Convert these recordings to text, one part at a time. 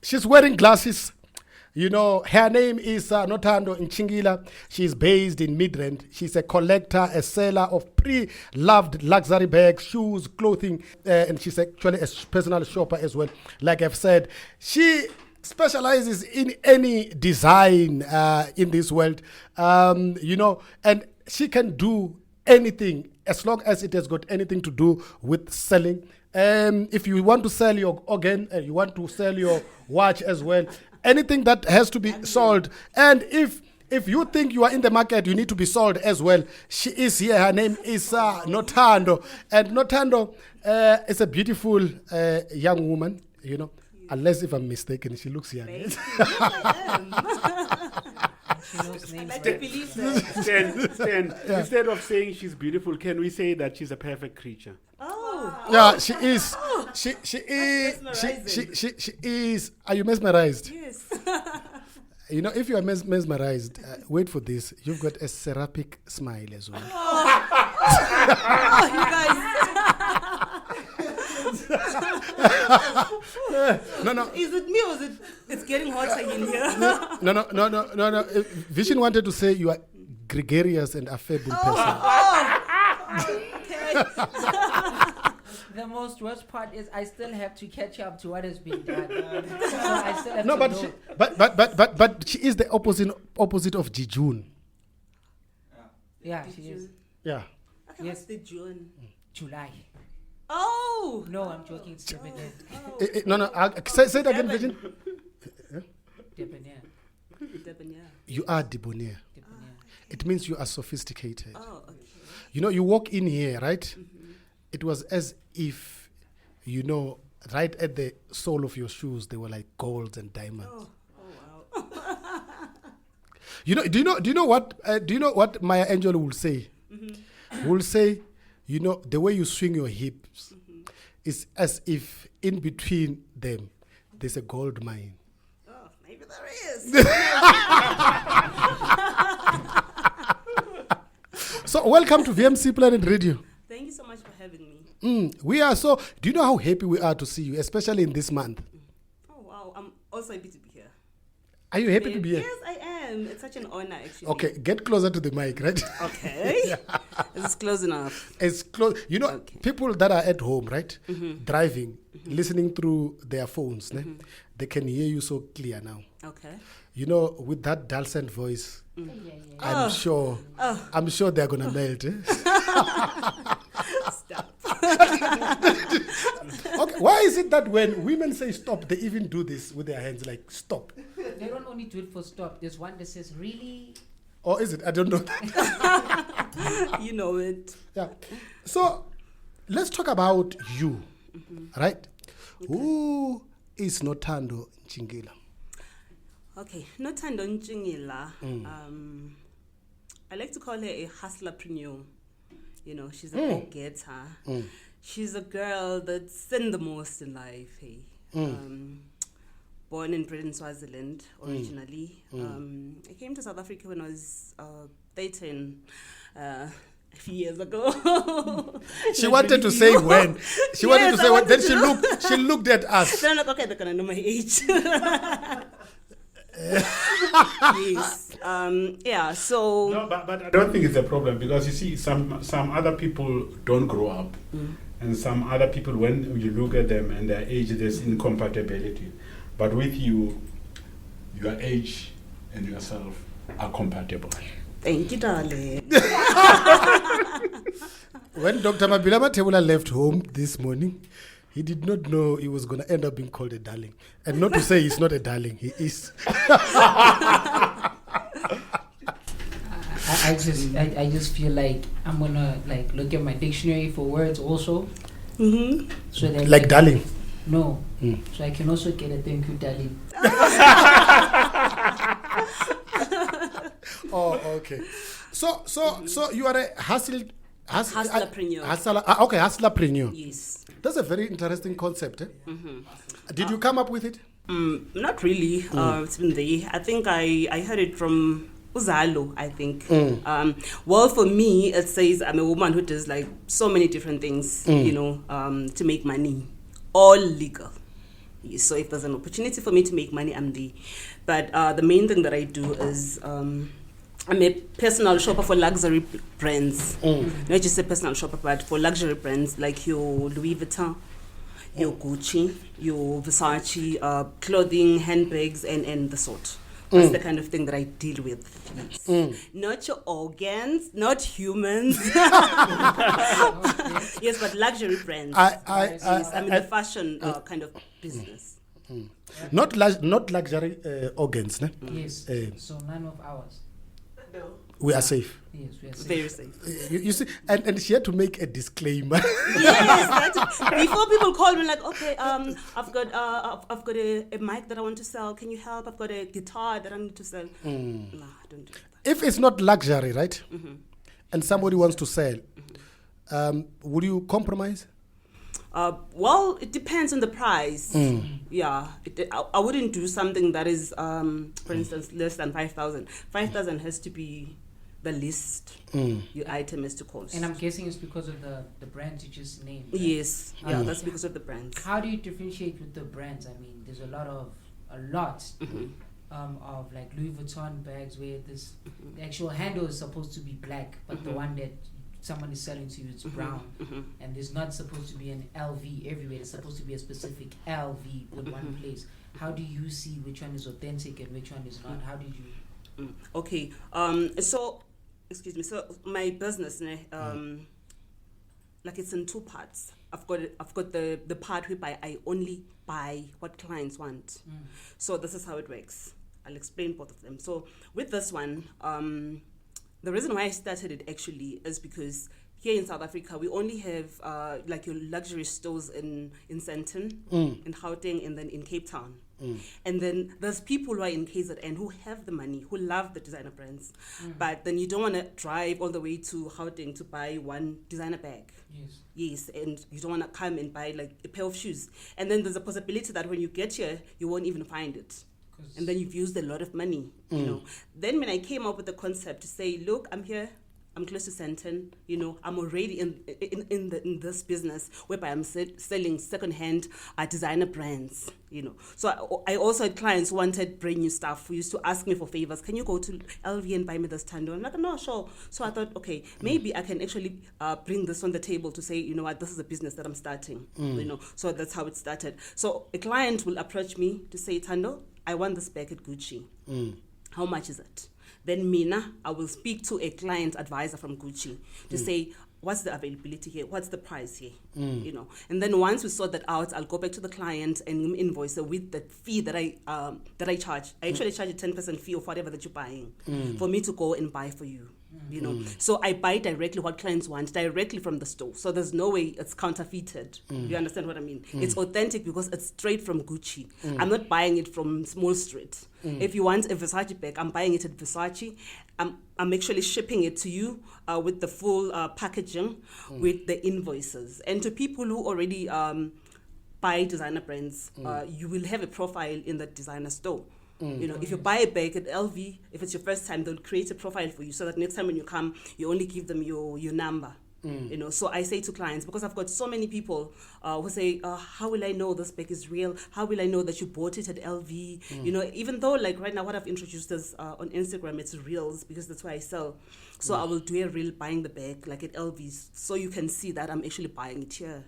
She's wearing glasses. You know, her name is Nothando Ntshingila. She's based in Midrand. She's a collector, a seller of pre-loved luxury bags, shoes, clothing, and she's actually a personal shopper as well. Like I've said, she specializes in any design in this world, you know, and she can do anything as long as it has got anything to do with selling. If you want to sell your organ, you want to sell your watch as well, anything that has to be sold. And if you think you are in the market, you need to be sold as well. She is here. Her name is Nothando. And Nothando is a beautiful young woman, you know. Unless if I'm mistaken, she looks young. Yes, I am. She knows names, I right? don't believe that. Stan, instead of saying she's beautiful, can we say that she's a perfect creature? Oh. Yeah, she is. She is. She is. Are you mesmerized? Yes. You know, if you are mesmerized, wait for this. You've got a seraphic smile as well. Oh, you guys. No. Is it me or is it? It's getting hotter in here. No. Vision wanted to say you are gregarious and affable person. Okay. The most worst part is I still have to catch up to what has been done. So I still have No, to but know. but she is the opposite of Jijun. Yeah, she is. Yeah. Yes. The June. July. Oh. No, I'm joking. It's Debonair. No. Say that again, Vision. Debonair. Debonair. You are debonair. Debonair. It means you are sophisticated. Oh, okay. You know, you walk in here, right? Mm-hmm. It was as if, you know, right at the sole of your shoes, they were like golds and diamonds. Oh wow. Do you know what Maya Angelou will say? Mm-hmm. Will say, you know, the way you swing your hips is as if in between them there's a gold mine. Oh, maybe there is. So welcome to VMC Planet Radio. Thank you so much for having me. We are so. Do you know how happy we are to see you, especially in this month? Oh wow, I'm also happy to be here. Are you happy to be here? Yes, I am. It's such an honor, actually. Okay, get closer to the mic, right? Okay. Is this close enough? It's close. You know, Okay. people that are at home, right, driving, listening through their phones, ne, they can hear you so clear now. Okay. You know, with that dulcet voice, I'm sure they're gonna melt. Eh? Stop. Okay, why is it that when women say stop, they even do this with their hands, like stop? They don't only do it for stop. There's one that says really. Or is it? I don't know. You know it. Yeah. So let's talk about you, right? Okay. Who is Nothando Ntshingila? Okay, Nothando Ntshingila. I like to call her a hustlerpreneur. You know, she's a go-getter. She's a girl that's seen the most in life. Hey, born and bred in Swaziland originally. I came to South Africa when I was 13. A few years ago. She wanted to say when. She wanted to say when. Then she looked at us. Then I'm like, okay, they're gonna know my age. Yes. Yeah. So. No, but I don't think it's a problem because you see, some other people don't grow up, and some other people, when you look at them and their age, there's incompatibility. But with you, your age and yourself are compatible. Thank you, darling. When Dr. Mathebula left home this morning, he did not know he was going to end up being called a darling. And not to say he's not a darling, he is. I just feel like I'm gonna like look at my dictionary for words also. So that Like darling. No. So I can also get a thank you, darling. Oh, okay. So you are a Hustlerpreneur. Okay, hustlerpreneur. Yes. That's a very interesting concept. Eh? Did you come up with it? Not really. It's been there. I think I heard it from Uzalo, I think. Well, for me, it says I'm a woman who does like so many different things, you know, to make money. All legal. So if there's an opportunity for me to make money, I'm there. But the main thing that I do is I'm a personal shopper for luxury brands. Not just a personal shopper, but for luxury brands like your Louis Vuitton, your Gucci, your Versace, clothing, handbags, and the sort. That's the kind of thing that I deal with. Yes. Not your organs, not humans. Yes, but luxury brands. Yes, I'm in the fashion kind of business. Not luxury organs, ne? Yes. So none of ours. No. We are safe. Yes, we are safe. Very safe. You see, and she had to make a disclaimer. Yes, before people call me like, okay, I've got a mic that I want to sell. Can you help? I've got a guitar that I need to sell. No, I don't do that. If it's not luxury, right? And somebody wants to sell, would you compromise? Well, it depends on the price. Yeah, I wouldn't do something that is, for instance, less than 5,000. 5,000 has to be the least your item is to cost. And I'm guessing it's because of the brands you just named. Right? Yes, yeah, that's because of the brands. How do you differentiate with the brands? I mean, there's a lot of like Louis Vuitton bags where the actual handle is supposed to be black, but the one that someone is selling to you it's brown, and there's not supposed to be an LV everywhere. It's supposed to be a specific LV with one place. How do you see which one is authentic and which one is not? How did you? Okay. So, excuse me. So my business, like it's in two parts. I've got the part whereby I only buy what clients want. So this is how it works. I'll explain both of them. So with this one, the reason why I started it actually is because here in South Africa, we only have like your luxury stores in Sandton, in Gauteng, and then in Cape Town. And then there's people who are in KZN who have the money, who love the designer brands. But then you don't want to drive all the way to Gauteng to buy one designer bag. Yes, and you don't want to come and buy like a pair of shoes. And then there's a possibility that when you get here, you won't even find it. And then you've used a lot of money, you know. Then when I came up with the concept to say, look, I'm here, I'm close to Sandton, you know, I'm already in this business whereby I'm selling secondhand designer brands, you know. So I also had clients who wanted brand new stuff who used to ask me for favors. Can you go to LV and buy me this Tando? I'm like, no, sure. So I thought, okay, maybe I can actually bring this on the table to say, you know what, this is a business that I'm starting, you know. So that's how it started. So a client will approach me to say, Tando, I want this bag at Gucci. How much is it? Then Mina, I will speak to a client advisor from Gucci to say, what's the availability here? What's the price here? You know, and then once we sort that out, I'll go back to the client and invoice her with the fee that I charge. I actually charge a 10% fee of whatever that you're buying for me to go and buy for you. You know, so I buy directly what clients want directly from the store. So there's no way it's counterfeited. You understand what I mean? It's authentic because it's straight from Gucci. I'm not buying it from Small Street. If you want a Versace bag, I'm buying it at Versace. I'm actually shipping it to you with the full packaging, with the invoices. And to people who already buy designer brands, you will have a profile in the designer store. You know, if you buy a bag at LV, if it's your first time, they'll create a profile for you so that next time when you come, you only give them your number. You know, so I say to clients, because I've got so many people who say, how will I know this bag is real? How will I know that you bought it at LV? You know, even though like right now what I've introduced is on Instagram, it's reels because that's where I sell. So I will do a reel buying the bag like at LV so you can see that I'm actually buying it here.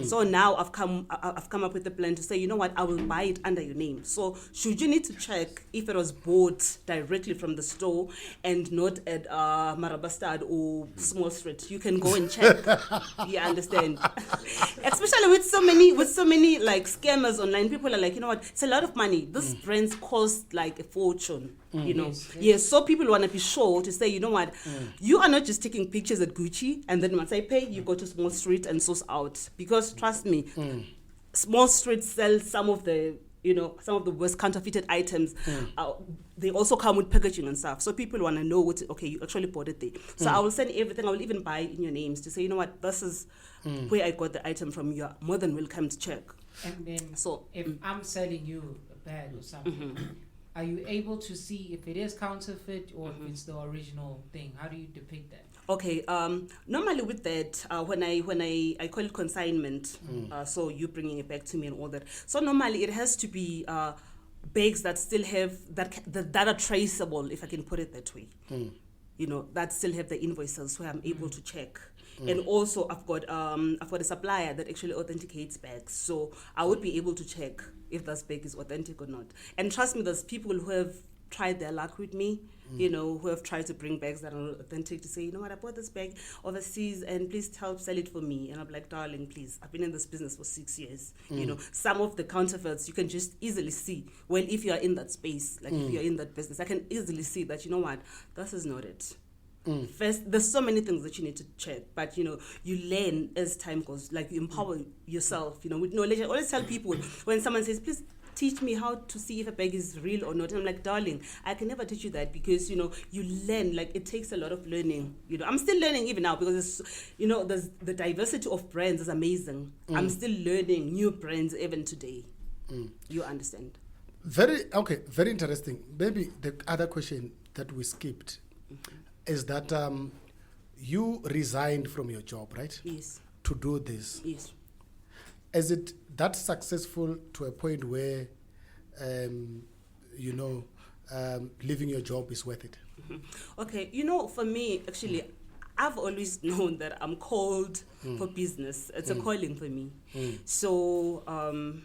So now I've come up with a plan to say, you know what, I will buy it under your name. So should you need to check if it was bought directly from the store and not at Marabastad or Small Street, you can go and check. You understand? Especially with so many like scammers online, people are like, you know what, it's a lot of money. These brands cost like a fortune. You know, yes. So people want to be sure to say, you know what, you are not just taking pictures at Gucci and then once I pay, you go to Small Street and source out. Because trust me, Small Street sells some of the worst counterfeited items. They also come with packaging and stuff. So people want to know okay, you actually bought it there. So I will send everything. I will even buy in your names to say, you know what, this is where I got the item from. You are more than welcome to check. And then, if I'm selling you a bag or something, are you able to see if it is counterfeit or if it's the original thing? How do you depict that? Okay. Normally with that, when I call it consignment, so you bringing it back to me and all that. So normally it has to be bags that still have that are traceable, if I can put it that way. You know, that still have the invoices where I'm able to check. And also I've got a supplier that actually authenticates bags, so I would be able to check if this bag is authentic or not. And trust me, there's people who have tried their luck with me, you know, who have tried to bring bags that are authentic to say, you know what, I bought this bag overseas and please help sell it for me. And I'm like, darling, please, I've been in this business for 6 years. You know, some of the counterfeits you can just easily see. Well, if you're in that space, like if you're in that business, I can easily see that, you know what, this is not it. First, there's so many things that you need to check, but you know, you learn as time goes, like you empower yourself, you know, with knowledge. I always tell people when someone says, please teach me how to see if a bag is real or not. And I'm like, darling, I can never teach you that, because, you know, you learn, like it takes a lot of learning. You know, I'm still learning even now, because, you know, there's the diversity of brands is amazing. I'm still learning new brands even today. You understand? Very interesting. Maybe the other question that we skipped is that you resigned from your job, right? Yes. To do this. Yes. Is it that successful to a point where, you know, leaving your job is worth it? Okay, you know, for me, actually, I've always known that I'm called for business. It's a calling for me. So,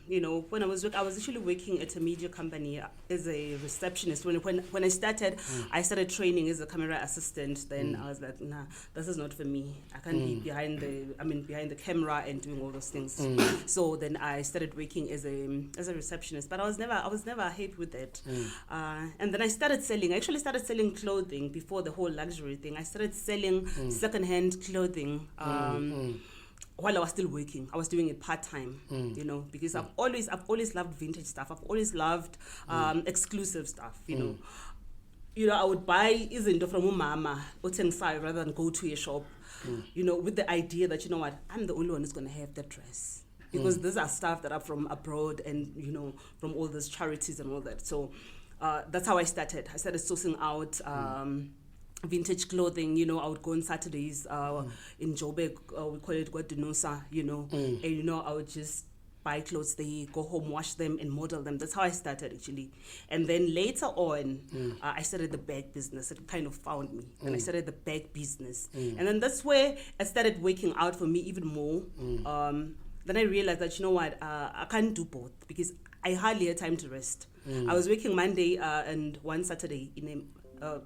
you know, when I was actually working at a media company as a receptionist. When I started, I started training as a camera assistant. Then I was like, nah, this is not for me. I can't be behind the camera and doing all those things. So then I started working as a receptionist. But I was never happy with that. And then I actually started selling clothing before the whole luxury thing. I started selling secondhand clothing. While I was still working, I was doing it part-time, you know, because I've always loved vintage stuff. I've always loved exclusive stuff, you know. You know, I would buy izinto from umama othengisayo rather than go to a shop, you know, with the idea that, you know what, I'm the only one who's going to have that dress. Because these are stuff that are from abroad and, you know, from all those charities and all that. So that's how I started. I started sourcing out vintage clothing. You know, I would go on Saturdays in Joburg, we call it Guadinosa, you know, and, you know, I would just buy clothes, they go home, wash them and model them. That's how I started, actually. And then later on, I started the bag business. It kind of found me. And I started the bag business. And then that's where it started working out for me even more. Then I realized that, you know what, I can't do both, because I hardly had time to rest. I was working Monday and one Saturday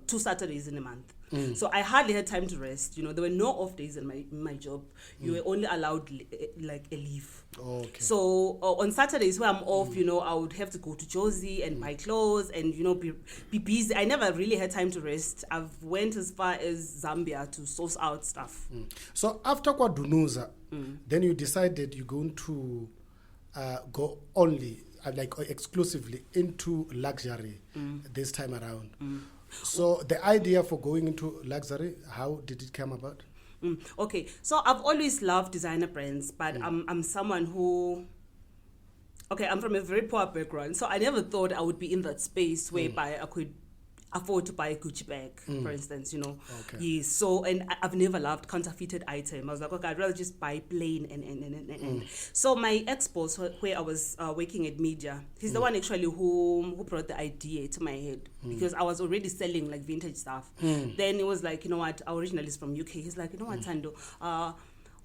two Saturdays in a month. So I hardly had time to rest. You know, there were no off days in my job. You were only allowed like a leave. Okay. So on Saturdays where I'm off, you know, I would have to go to Josie and buy clothes and, you know, be busy. I never really had time to rest. I've went as far as Zambia to source out stuff. So after Kwadunuza, then you decided you're going to go only, like exclusively into luxury this time around. So the idea for going into luxury, how did it come about? Okay, so I've always loved designer brands, but I'm someone who, I'm from a very poor background, so I never thought I would be in that space whereby I could afford to buy a Gucci bag, for instance, you know. Okay. Yes, so, and I've never loved counterfeited item. I was like, okay, I'd rather just buy plain and. So my ex-boss, where I was working at media, he's the one actually who brought the idea to my head, because I was already selling like vintage stuff. Then it was like, you know what, our original is from UK. He's like, you know what, Thando,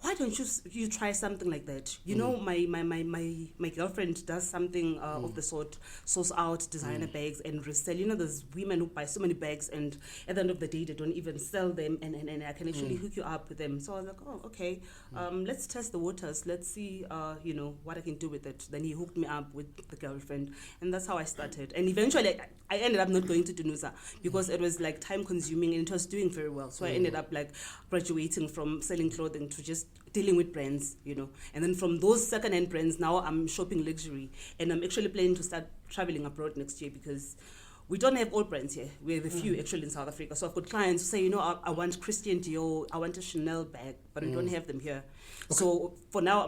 why don't you try something like that? You know, my girlfriend does something of the sort, source out designer bags and resell. You know, there's women who buy so many bags and at the end of the day, they don't even sell them, and I can actually hook you up with them. So I was like, oh, okay, let's test the waters. Let's see, you know, what I can do with it. Then he hooked me up with the girlfriend, and that's how I started. And eventually, I ended up not going to Dunusa because it was like time consuming and it was doing very well. So I ended up like graduating from selling clothing to just dealing with brands, you know. And then from those second-hand brands, now I'm shopping luxury. And I'm actually planning to start traveling abroad next year because we don't have all brands here. We have a few actually in South Africa. So I've got clients who say, you know, I want Christian Dior, I want a Chanel bag, but we don't have them here. Okay. So for now,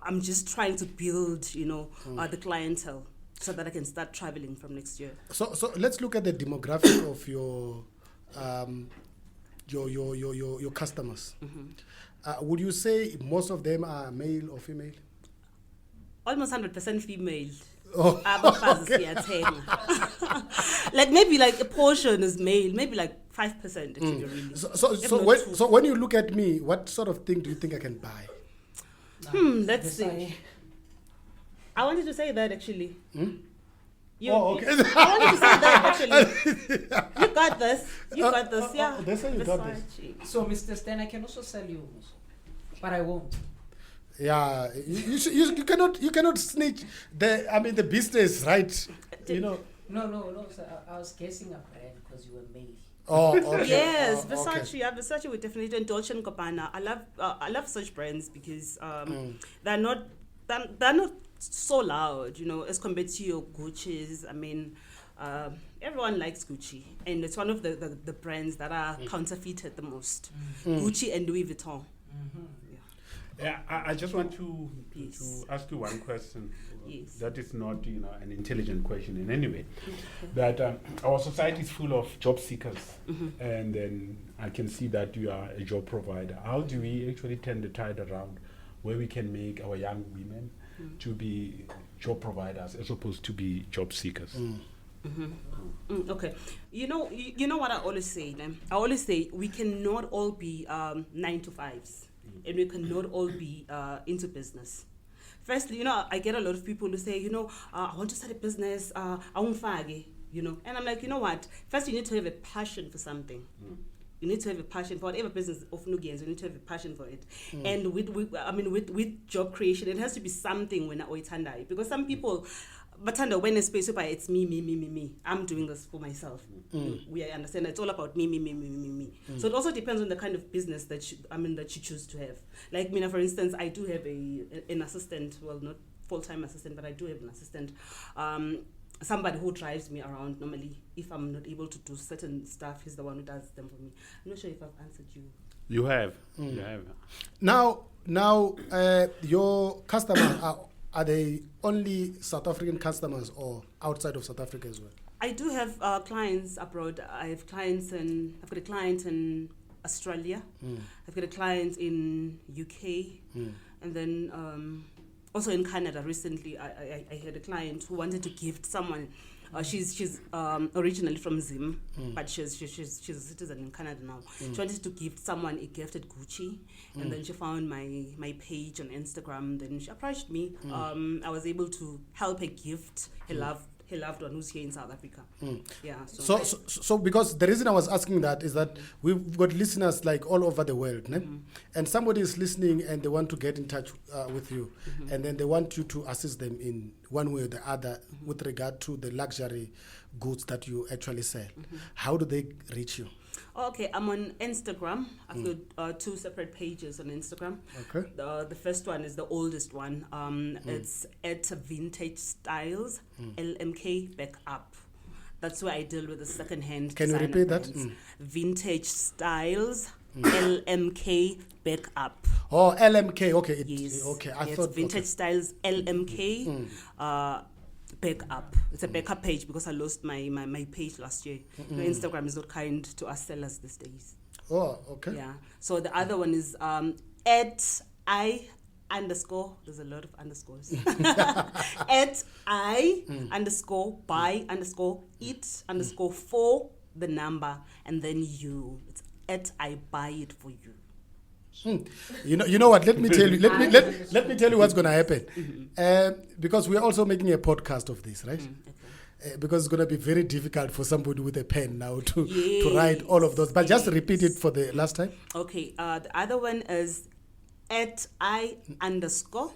I'm just trying to build, you know, the clientele so that I can start traveling from next year. So let's look at the demographic of your customers, would you say most of them are male or female? Almost 100% female. Oh, Okay. Like maybe like a portion is male, maybe like 5% actually, really. So when you look at me, what sort of thing do you think I can buy? Let's see. I wanted to say that actually. Okay. I wanted to say that actually. You got this. Yeah. They say you got this. Versace. So, Mr. Stan, I can also sell you, but I won't. Yeah, you cannot snitch the business, right? You know. No. So I was guessing a brand because you were male. Oh, okay. Yes, Oh, Versace. okay. Yeah, Versace would definitely do, and Dolce & Gabbana. I love such brands because they're not so loud, as compared to your Gucci's. I mean, everyone likes Gucci, and it's one of the brands that are counterfeited the most. Gucci and Louis Vuitton. Yeah, I just want to Please. ask you one question. Yes. That is not, an intelligent question in any way. That our society is full of job seekers, and then I can see that you are a job provider. How do we actually turn the tide around, where we can make our young women to be job providers as opposed to be job seekers? Okay, you know what I always say. I always say we cannot all be 9 to 5s. And we cannot all be into business. Firstly, I get a lot of people who say, I want to start a business, and I'm like, you know what? First, you need to have a passion for something. You need to have a passion for whatever business of Nugians. You need to have a passion for it. And with job creation, it has to be something when I because some people. But when a space whereby it's me. I'm doing this for myself. We understand it's all about me. So it also depends on the kind of business that you choose to have. Like me, for instance, I do have an assistant. Well, not full-time assistant, but I do have an assistant. Somebody who drives me around normally. If I'm not able to do certain stuff, he's the one who does them for me. I'm not sure if I've answered you. You have. You have. Now, your customers are they only South African customers or outside of South Africa as well? I do have clients abroad. I've got a client in Australia. I've got a client in UK, and then also in Canada. Recently, I had a client who wanted to gift someone. She's originally from Zim, but she's a citizen in Canada now. She wanted to gift someone a gift at Gucci, and then she found my page on Instagram. Then she approached me. I was able to help her gift her loved one who's here in South Africa. Yeah. So because the reason I was asking that is that we've got listeners like all over the world, and somebody is listening and they want to get in touch with you, and then they want you to assist them in one way or the other with regard to the luxury goods that you actually sell. How do they reach you? Okay, I'm on Instagram. I've got 2 separate pages on Instagram. Okay. The first one is the oldest one. It's at Vintage Styles, LMK back up. That's where I deal with the second-hand. Can you repeat that? Vintage Styles, LMK back up. Oh, LMK. Okay. Yes. Okay. I Yes, thought Vintage Styles, LMK. Back up. It's a backup page because I lost my page last year. Instagram is not kind to us sellers these days. Oh, okay. Yeah. So the other one is at I underscore. There's a lot of underscores. At I underscore buy underscore it underscore for the number and then you. It's at I buy it for you. You know what? Let me tell you. Let me tell you what's going to happen. Because we're also making a podcast of this, right? Because it's going to be very difficult for somebody with a pen now to write all of those. But just repeat it for the last time. Okay. The other one is at I underscore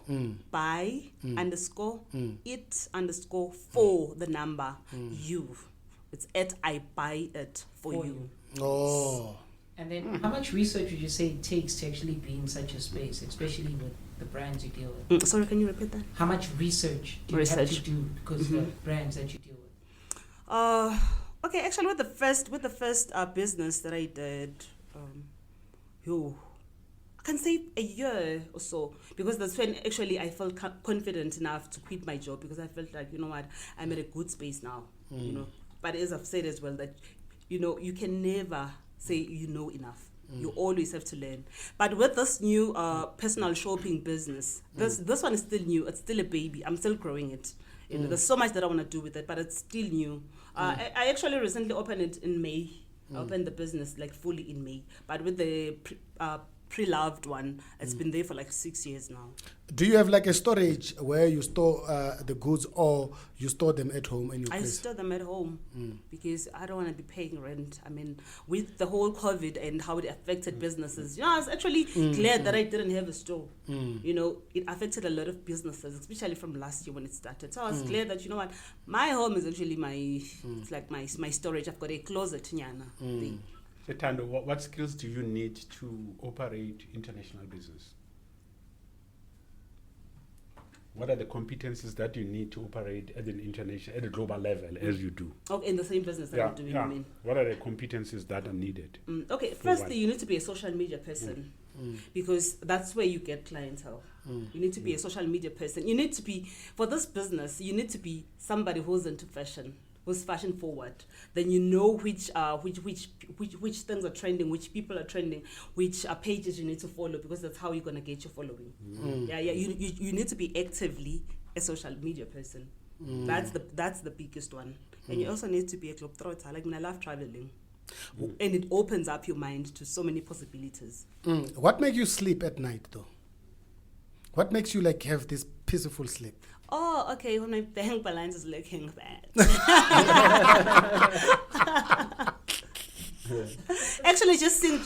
buy underscore it underscore for the number you. It's at I buy it for you. Oh. And then how much research would you say it takes to actually be in such a space, especially with the brands you deal with? Sorry, can you repeat that? How much research do you have to do because the brands that you deal with? Okay, actually with the first business that I did, I can say a year or so, because that's when actually I felt confident enough to quit my job, because I felt like, you know what, I'm at a good space now, But as I've said as well, that you can never say you know enough. You always have to learn. But with this new personal shopping business, this one is still new. It's still a baby. I'm still growing it. You know, there's so much that I want to do with it, but it's still new. I actually recently opened it in May. I opened the business like fully in May. But with the pre-loved one, it's been there for like 6 years now. Do you have like a storage where you store the goods, or you store them at home in your I place? store them at home because I don't want to be paying rent. I mean, with the whole COVID and how it affected businesses, I was actually glad that I didn't have a store. You know, it affected a lot of businesses, especially from last year when it started. So I was glad that, you know what, my home is actually it's like my storage. I've got a closet thing. Nothando, what skills do you need to operate international business? What are the competencies that you need to operate at a global level as you do? Oh, in the same business that I'm doing, you mean? What are the competencies that are needed? Okay, firstly, you need to be a social media person because that's where you get clientele. You need to be a social media person. You need to be, for this business, you need to be somebody who's into fashion, who's fashion forward. Then you know which things are trending, which people are trending, which pages you need to follow, because that's how you're gonna get your following. You need to be actively a social media person. That's the biggest one. And you also need to be a globetrotter. Like, I love traveling. And it opens up your mind to so many possibilities. What makes you sleep at night though? What makes you like have this peaceful sleep? Oh, okay, when my bank balance is looking bad. Actually, just seeing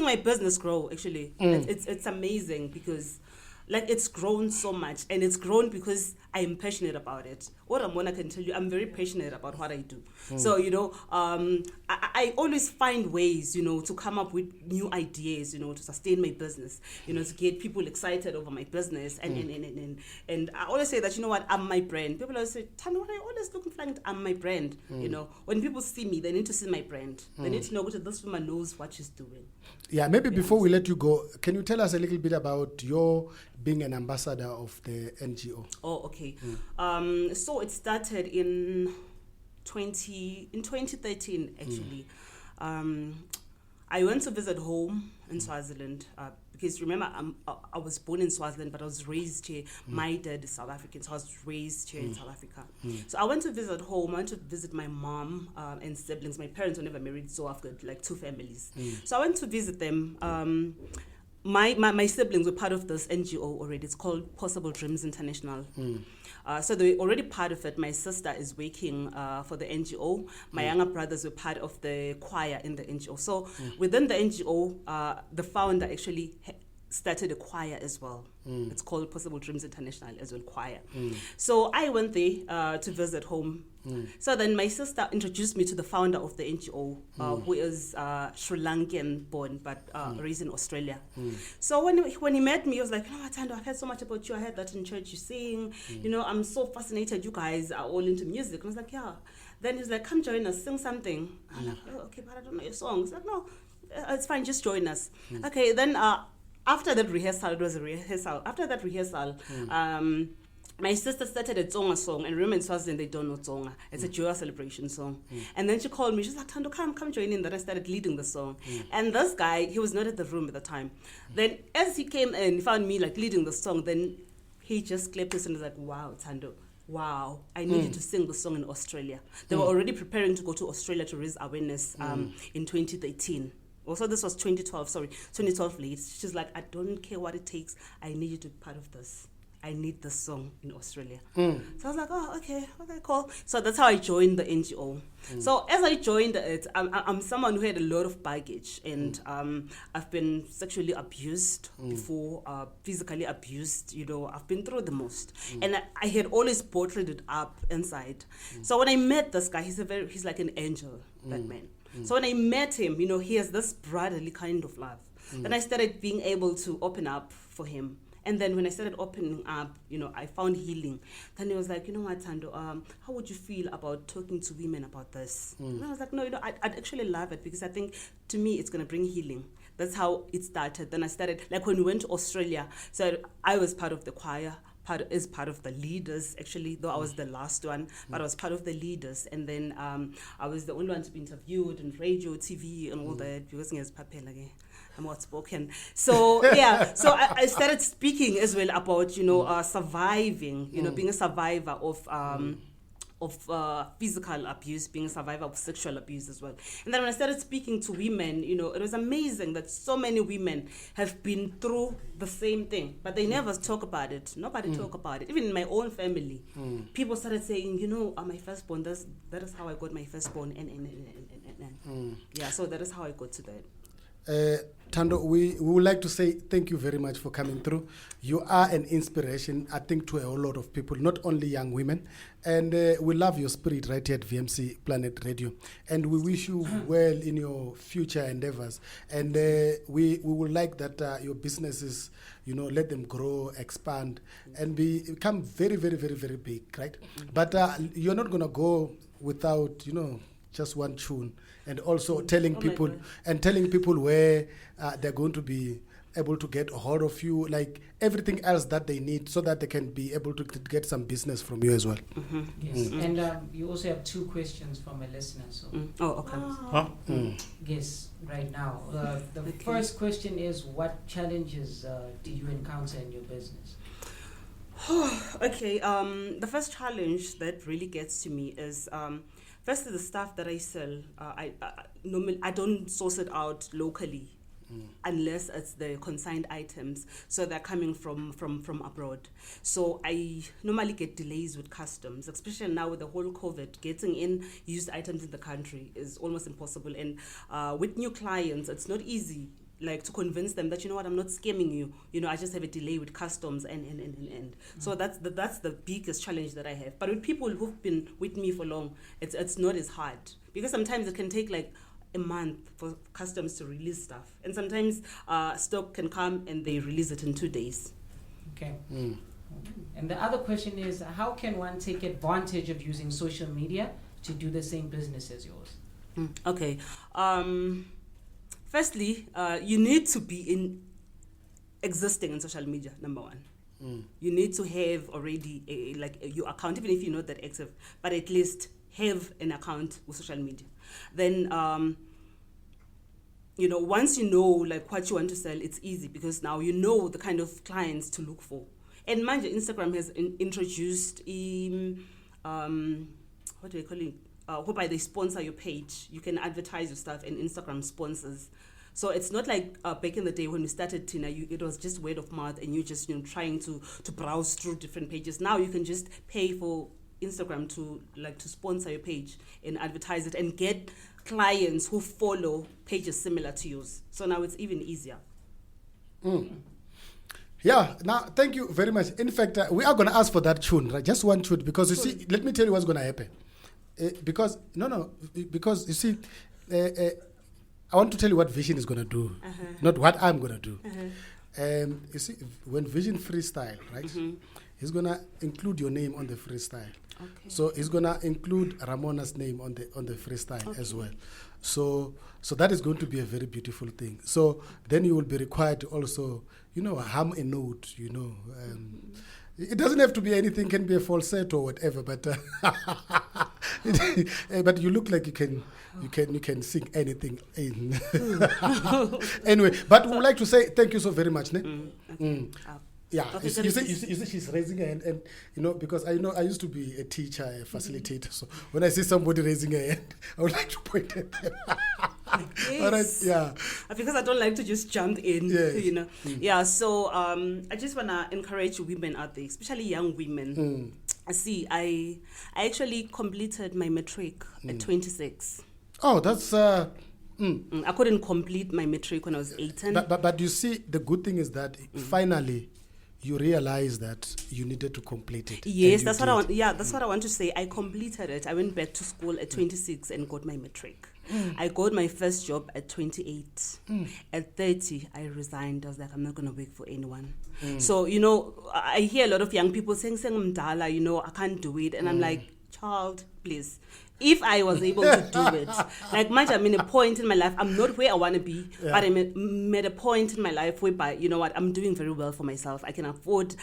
my business grow, actually. It's amazing because like it's grown so much, and it's grown because I am passionate about it. What Ramona can tell you, I'm very passionate about what I do. So, you know, I always find ways, you know, to come up with new ideas, you know, to sustain my business, you know, to get people excited over my business. And I always say that, you know what, I'm my brand. People always say, Tano, what are you always looking for? I'm my brand. You know, when people see me, they need to see my brand. They need to know that this woman knows what she's doing. Yeah, maybe before we let you go, can you tell us a little bit about your being an ambassador of the NGO? Oh, okay. So it started in 2013, actually. I went to visit home in Swaziland because remember, I was born in Swaziland, but I was raised here. My dad is South African, so I was raised here in South Africa. So I went to visit home. I went to visit my mom and siblings. My parents were never married, so I've got like 2 families. So I went to visit them. My siblings were part of this NGO already. It's called Possible Dreams International. So they were already part of it. My sister is working for the NGO. My younger brothers were part of the choir in the NGO. So within the NGO, the founder actually started a choir as well. It's called Possible Dreams International as well, choir. So I went there to visit home. So then my sister introduced me to the founder of the NGO, who is Sri Lankan born, but raised in Australia. So when he met me, he was like, "Oh, Nothando, I've heard so much about you. I heard that in church you sing. You know, I'm so fascinated. You guys are all into music." And I was like, "Yeah." Then he's like, "Come join us, sing something." I'm like, "Oh, okay, but I don't know your songs." He's like, "No, it's fine. Just join us." Okay, then after that rehearsal, it was a rehearsal. After that rehearsal, my sister started a Tsonga song, and remember in Swaziland they don't know Tsonga. It's a joyous celebration song. And then she called me. She's like, "Tando, come join in." Then I started leading the song. And this guy, he was not at the room at the time. Then as he came in, he found me like leading the song. Then he just clapped his and was like, "Wow, Tando. Wow, I need you to sing the song in Australia." They were already preparing to go to Australia to raise awareness in 2013. Also, this was 2012 late. She's like, "I don't care what it takes. I need you to be part of this. I need this song in Australia." So I was like, "Oh, okay, cool." So that's how I joined the NGO. So as I joined it, I'm someone who had a lot of baggage, and I've been sexually abused before, physically abused. You know, I've been through the most, and I had always bottled it up inside. So when I met this guy, he's like an angel, that man. So when I met him, you know, he has this brotherly kind of love. Then I started being able to open up for him. And then when I started opening up, you know, I found healing. Then he was like, "You know what, Tando, how would you feel about talking to women about this?" And I was like, "No, you know, I'd actually love it, because I think to me it's going to bring healing." That's how it started. Then I started, like when we went to Australia, so I was part of the choir, is part of the leaders, actually, though I was the last one, but I was part of the leaders. And then I was the only one to be interviewed on radio, TV, and all that, because I'm outspoken. So yeah, so I started speaking as well about, surviving, being a survivor of physical abuse, being a survivor of sexual abuse as well. And then when I started speaking to women, it was amazing that so many women have been through the same thing, but they never talk about it. Nobody talk about it. Even in my own family, people started saying, my firstborn, that is how I got my firstborn, and yeah, so that is how I got to that. Thando, we would like to say thank you very much for coming through. You are an inspiration, I think, to a whole lot of people, not only young women. And we love your spirit right here at VMC Planet Radio. And we wish you well in your future endeavors. And we would like that your businesses, let them grow, expand, and become very, very, very, very big, right? But you're not going to go without, just one tune, and also telling people where they're going to be able to get a hold of you, like everything else that they need, so that they can be able to get some business from you as well. Yes, and you also have 2 questions from a listener. So, Oh, okay. Yes, right now. The first question is, what challenges do you encounter in your business? Okay. The first challenge that really gets to me is. Firstly, the stuff that I sell, normally I don't source it out locally, unless it's the consigned items. So they're coming from abroad. So I normally get delays with customs, especially now with the whole COVID. Getting in used items in the country is almost impossible. And with new clients, it's not easy. Like to convince them that, I'm not scamming you. I just have a delay with customs and. So that's the biggest challenge that I have. But with people who've been with me for long, it's not as hard, because sometimes it can take like a month for customs to release stuff, and sometimes stock can come and they release it in 2 days. Okay. And the other question is, how can one take advantage of using social media to do the same business as yours? Okay. Firstly, you need to be existing in social media, number one. You need to have already your account, even if you're not that active, but at least have an account with social media. Then, once you know like what you want to sell, it's easy, because now you know the kind of clients to look for. And mind you, Instagram has introduced what do you call it? Whereby they sponsor your page. You can advertise your stuff, and Instagram sponsors. So it's not like back in the day when we started, Tina, it was just word of mouth, and you just trying to browse through different pages. Now you can just pay for Instagram to sponsor your page and advertise it, and get clients who follow pages similar to yours. So now it's even easier. Yeah, now thank you very much. In fact, we are going to ask for that tune, right? Just one tune, because you see, let me tell you what's going to happen. Because you see, I want to tell you what Vision is going to do, not what I'm going to do. You see, when Vision freestyle, right, he's going to include your name on the freestyle. Okay. So he's going to include Ramona's name on the freestyle as well. So that is going to be a very beautiful thing. So then you will be required to also, hum a note, It doesn't have to be anything, can be a falsetto or whatever, but but you look like you can sing anything. Anyway, but we would like to say thank you so very much, ne? Okay. Yeah, Okay, you see, she's raising her hand, and because I used to be a teacher, a facilitator. So when I see somebody raising her hand, I would like to point at them. Yes. All right, yeah. Because I don't like to just jump in, Yes. Yeah, so I just want to encourage women out there, especially young women. See, I actually completed my matric at 26. Oh, that's... I couldn't complete my matric when I was 18. But you see, the good thing is that finally you realize that you needed to complete it. Yes, that's what I want. Yeah, that's what I want to say. I completed it. I went back to school at 26 and got my matric. I got my first job at 28. At 30, I resigned. I was like, I'm not going to work for anyone. So, I hear a lot of young people saying, mdala, I can't do it. And I'm like, child, please. If I was able to do it, like much, I'm in a point in my life. I'm not where I want to be, but I'm at a point in my life whereby, you know what, I'm doing very well for myself. I can afford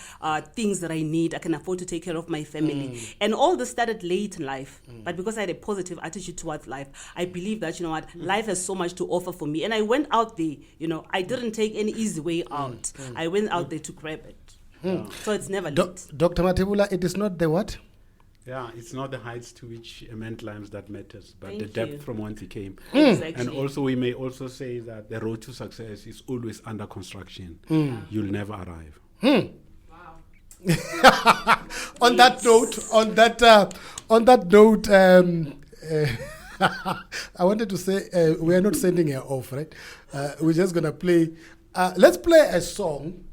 things that I need. I can afford to take care of my family. And all this started late in life. But because I had a positive attitude towards life, I believe that, you know what, life has so much to offer for me. And I went out there, you know, I didn't take any easy way out. I went out there to grab it. So it's never late. Dr. Mathebula, it is not the what? Yeah, it's not the heights to which a man climbs that matters, but Thank the depth you. from whence he came. Exactly. And also, we may also say that the road to success is always under construction. You'll never arrive. On that note, I wanted to say we are not sending her off, right? We're just gonna play. Let's play a song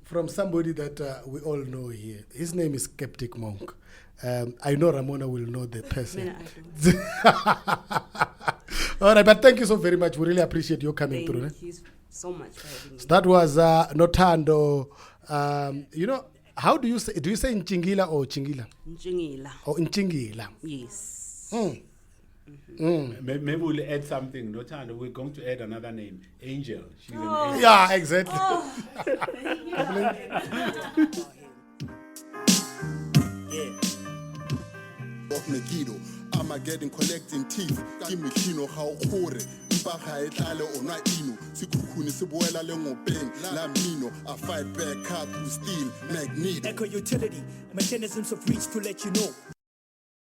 from somebody that we all know here. His name is Skeptic Monk. I know Ramona will know the person. All right, but thank you so very much. We really appreciate you coming through. Thank you so much for having me. So that was Nothando. You know, how do you say Ntshingila or Ntshingila? Ntshingila. Or Ntshingila? Yes. Maybe we'll add something. Nothando, we're going to add another name. Angel. She's an angel. Yeah, exactly. Of Megiddo, Armageddon collecting teeth. Give me kino how hore. Ibaha etale onwa ino. Sikukuni sibuela lengo bang. Lamino, I fight back, cut through steel. Magneto. Echo utility, mechanisms of reach to let you know.